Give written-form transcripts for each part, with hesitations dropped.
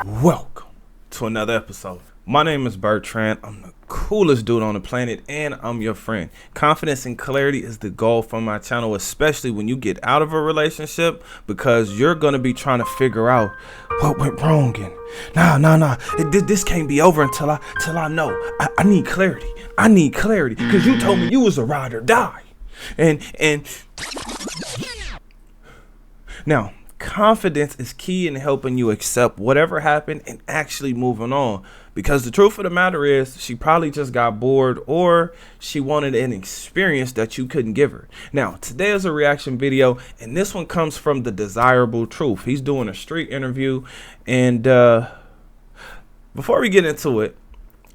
Welcome to another episode. My name is Bertrand. I'm the coolest dude on the planet, and I'm your friend. Confidence and clarity is the goal for my channel, especially when you get out of a relationship, because you're gonna be trying to figure out what went wrong. And this can't be over until I know. I need clarity. I need clarity because you told me you was a ride or die, and now. Confidence is key in helping you accept whatever happened and actually moving on. Because the truth of the matter is, she probably just got bored or she wanted an experience that you couldn't give her. Now, today is a reaction video, and this one comes from The Desirable Truth. He's doing a street interview, and before we get into it,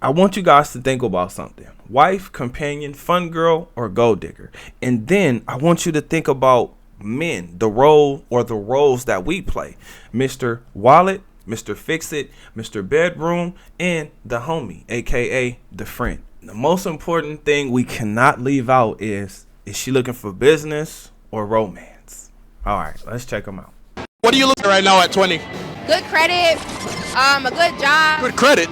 I want you guys to think about something. Wife, companion, fun girl, or gold digger. And then I want you to think about men, the role or the roles that we play. Mr. Wallet, Mr. Fix-It, Mr. Bedroom, and the homie, aka the friend. The most important thing we cannot leave out is she looking for business or romance? All right, let's check them out. What are you looking at right now at 20? Good credit, a good job. Good credit?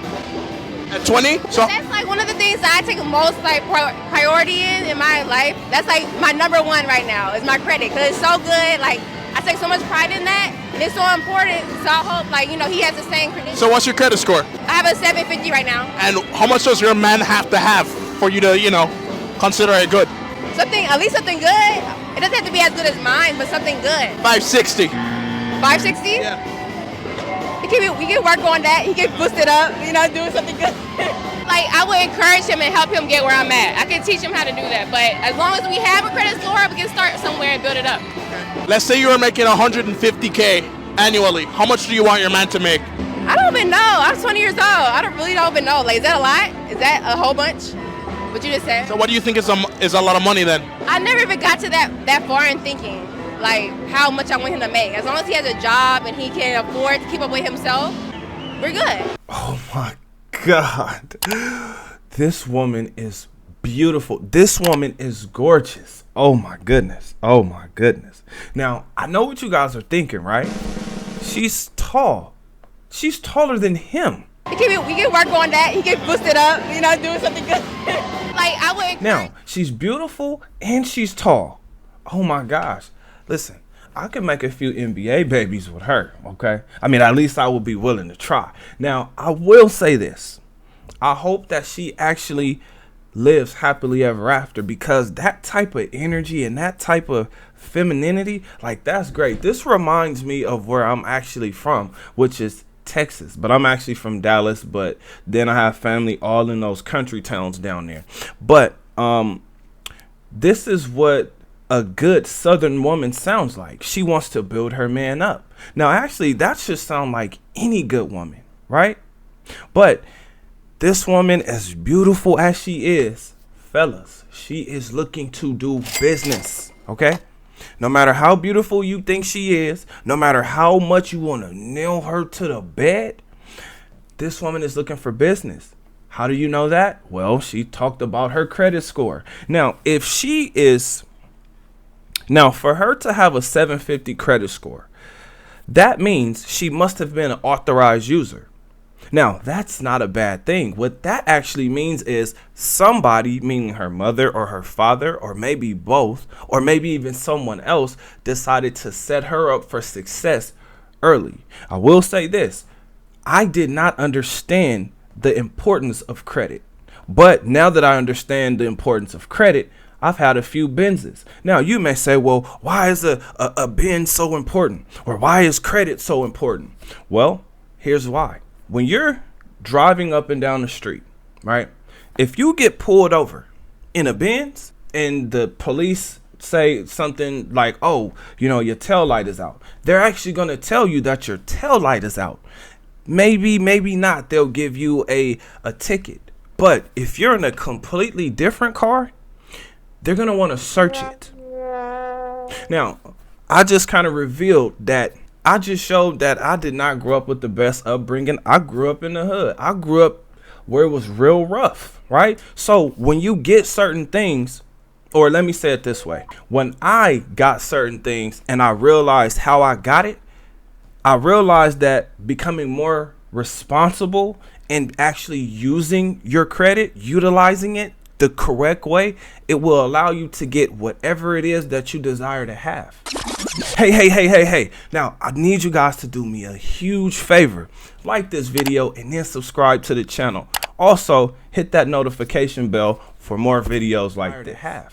At 20? So That's like one of the things that I take most like priority in my life. That's like my number one right now is my credit, because it's so good. Like I take so much pride in that, and it's so important. So I hope he has the same credentials. So what's your credit score? I have a 750 right now. And how much does your man have to have for you to, consider it good? At least something good. It doesn't have to be as good as mine, but something good. 560. 560? Yeah. We can work on that. He can boost it up, doing something good. Like, I would encourage him and help him get where I'm at. I can teach him how to do that. But as long as we have a credit score, we can start somewhere and build it up. Let's say you were making 150K annually. How much do you want your man to make? I don't even know. I'm 20 years old. I don't even know. Like, is that a lot? Is that a whole bunch? What you just said? So what do you think is a lot of money then? I never even got to that far in thinking. Like how much I want him to make. As long as he has a job and he can afford to keep up with himself, we're good. Oh my God. This woman is beautiful. This woman is gorgeous. Oh my goodness. Oh my goodness. Now, I know what you guys are thinking, right? She's tall. She's taller than him. We can work on that. He can boost it up, doing something good. Like I would. Now, she's beautiful and she's tall. Oh my gosh. Listen, I could make a few NBA babies with her, okay? I mean, at least I would be willing to try. Now, I will say this. I hope that she actually lives happily ever after, because that type of energy and that type of femininity, like, that's great. This reminds me of where I'm actually from, which is Texas. But I'm actually from Dallas, but then I have family all in those country towns down there. But this is what a good Southern woman sounds like. She wants to build her man up. Now, actually, that should sound like any good woman, right? But this woman, as beautiful as she is, fellas, she is looking to do business, okay? No matter how beautiful you think she is, no matter how much you want to nail her to the bed, this woman is looking for business. How do you know that? Well, she talked about her credit score. Now, for her to have a 750 credit score, that means she must have been an authorized user. Now, that's not a bad thing. What that actually means is somebody, meaning her mother or her father, or maybe both, or maybe even someone else, decided to set her up for success early. I will say this. I did not understand the importance of credit. But now that I understand the importance of credit, I've had a few Benzes. Now, you may say, well, why is a Benz so important? Or why is credit so important? Well, here's why. When you're driving up and down the street, right? If you get pulled over in a Benz and the police say something like, oh, your tail light is out, they're actually going to tell you that your tail light is out. Maybe not. They'll give you a ticket. But if you're in a completely different car, they're going to want to search it. Now, I just kind of revealed that I just showed that I did not grow up with the best upbringing. I grew up in the hood. I grew up where it was real rough, right? So when you get certain things, or let me say it this way. When I got certain things and I realized how I got it, I realized that becoming more responsible and actually using your credit, utilizing it the correct way, it will allow you to get whatever it is that you desire to have. Hey. Now, I need you guys to do me a huge favor. Like this video and then subscribe to the channel. Also, hit that notification bell for more videos like this.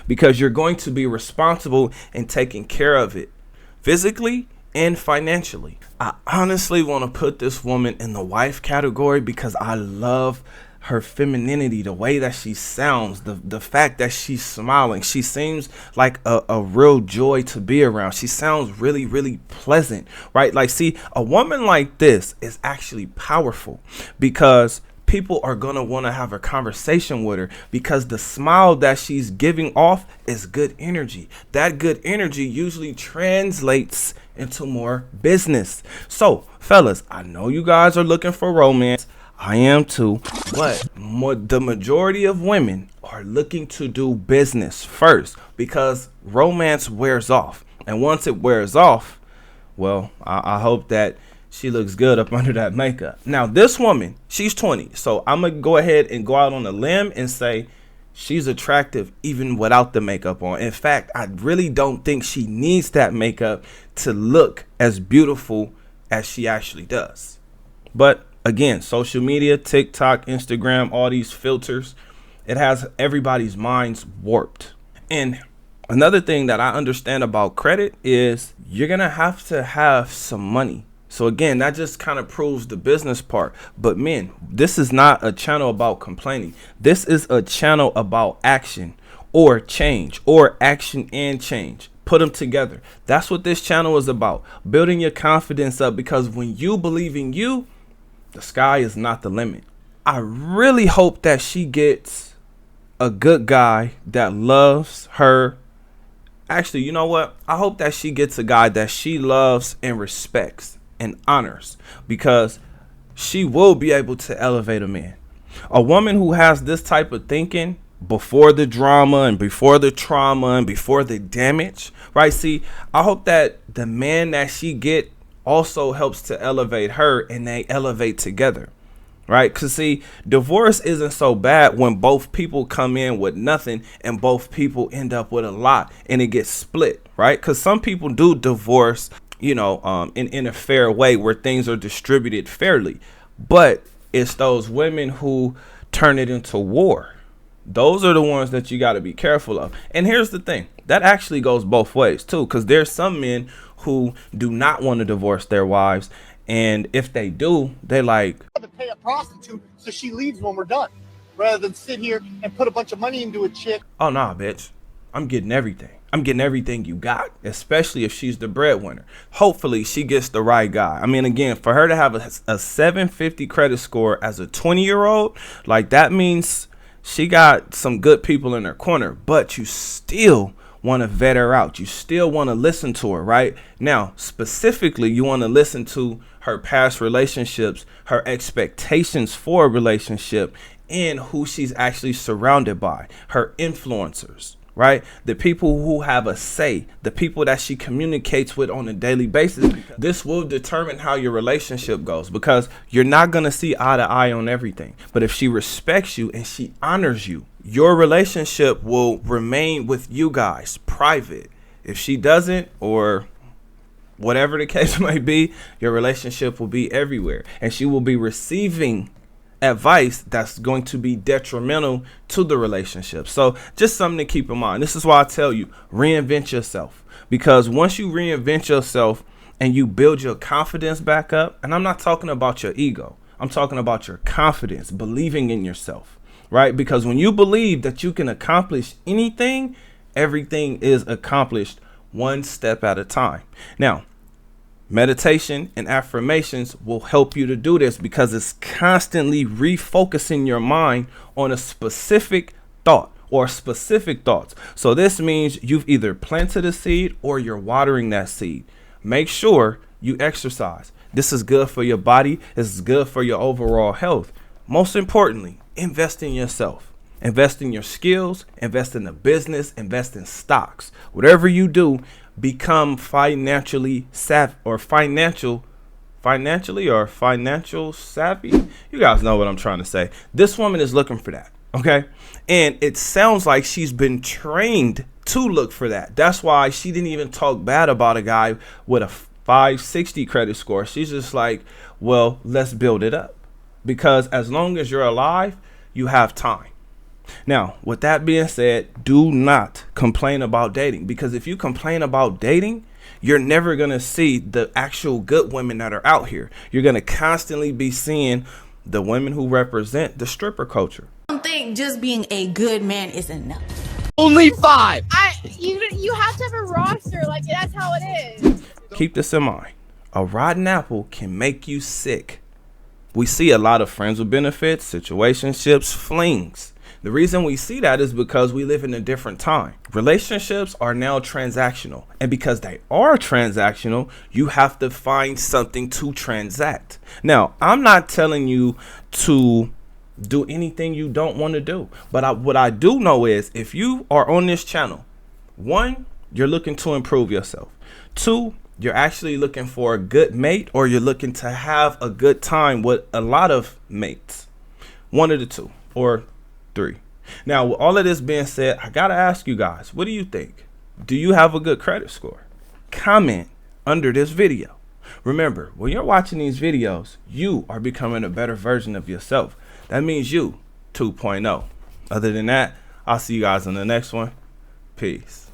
Because you're going to be responsible in taking care of it physically and financially. I honestly want to put this woman in the wife category because I love her femininity, the way that she sounds, the fact that she's smiling. She seems like a real joy to be around. She sounds really, really pleasant, right? Like, see, a woman like this is actually powerful because people are going to want to have a conversation with her because the smile that she's giving off is good energy. That good energy usually translates into more business. So, fellas, I know you guys are looking for romance. I am too, but the majority of women are looking to do business first because romance wears off. And once it wears off, well, I hope that she looks good up under that makeup. Now, this woman, she's 20. So I'm going to go ahead and go out on a limb and say she's attractive even without the makeup on. In fact, I really don't think she needs that makeup to look as beautiful as she actually does. But again, social media, TikTok, Instagram, all these filters, it has everybody's minds warped. And another thing that I understand about credit is you're going to have some money. So again, that just kind of proves the business part. But men, this is not a channel about complaining. This is a channel about action or change or action and change. Put them together. That's what this channel is about. Building your confidence up, because when you believe in you, the sky is not the limit. I really hope that she gets a good guy that loves her. Actually, you know what? I hope that she gets a guy that she loves and respects and honors, because she will be able to elevate a man. A woman who has this type of thinking before the drama and before the trauma and before the damage, right? See, I hope that the man that she get also helps to elevate her and they elevate together, right? Because see, divorce isn't so bad when both people come in with nothing and both people end up with a lot and it gets split, right? Because some people do divorce, you know, in a fair way where things are distributed fairly, but it's those women who turn it into war. Those are the ones that you got to be careful of. And here's the thing, that actually goes both ways too, because there's some men who do not want to divorce their wives, and if they do, they like to pay a prostitute so she leaves when we're done, rather than sit here and put a bunch of money into a chick. Oh nah, bitch, I'm getting everything. I'm getting everything you got, especially if she's the breadwinner. Hopefully she gets the right guy. I mean, again, for her to have a 750 credit score as a 20-year-old, like, that means she got some good people in her corner, but you still want to vet her out. You still want to listen to her, right? Now, specifically, you want to listen to her past relationships, her expectations for a relationship, and who she's actually surrounded by, her influencers, right? The people who have a say, the people that she communicates with on a daily basis. This will determine how your relationship goes, because you're not going to see eye to eye on everything. But if she respects you and she honors you, your relationship will remain with you guys private. If she doesn't, or whatever the case may be, your relationship will be everywhere, and she will be receiving advice that's going to be detrimental to the relationship. So just something to keep in mind. This is why I tell you, reinvent yourself, because once you reinvent yourself and you build your confidence back up, and I'm not talking about your ego, I'm talking about your confidence, believing in yourself, right? Because when you believe that you can accomplish anything, everything is accomplished one step at a time. Now, meditation and affirmations will help you to do this, because it's constantly refocusing your mind on a specific thought or specific thoughts. So this means you've either planted a seed or you're watering that seed. Make sure you exercise. This is good for your body. This is good for your overall health. Most importantly, invest in yourself. Invest in your skills, invest in the business, invest in stocks. Whatever you do, become financially savvy or financially financially or financial savvy. You guys know what I'm trying to say. This woman is looking for that, okay? And it sounds like she's been trained to look for that. That's why she didn't even talk bad about a guy with a 560 credit score. She's just like, well, let's build it up. Because as long as you're alive, you have time. Now, with that being said, do not complain about dating, because if you complain about dating, you're never going to see the actual good women that are out here. You're going to constantly be seeing the women who represent the stripper culture. I don't think just being a good man is enough. Only 5. You have to have a roster. Like, that's how it is. Keep this in mind. A rotten apple can make you sick. We see a lot of friends with benefits, situationships, flings. The reason we see that is because we live in a different time. Relationships are now transactional. And because they are transactional, you have to find something to transact. Now, I'm not telling you to do anything you don't want to do. But what I do know is if you are on this channel, 1, you're looking to improve yourself. 2, you're actually looking for a good mate, or you're looking to have a good time with a lot of mates. 1 of the 2 or 3. Now, with all of this being said, I gotta ask you guys, what do you think? Do you have a good credit score? Comment under this video. Remember, when you're watching these videos, you are becoming a better version of yourself. That means you 2.0. Other than that, I'll see you guys in the next one. Peace.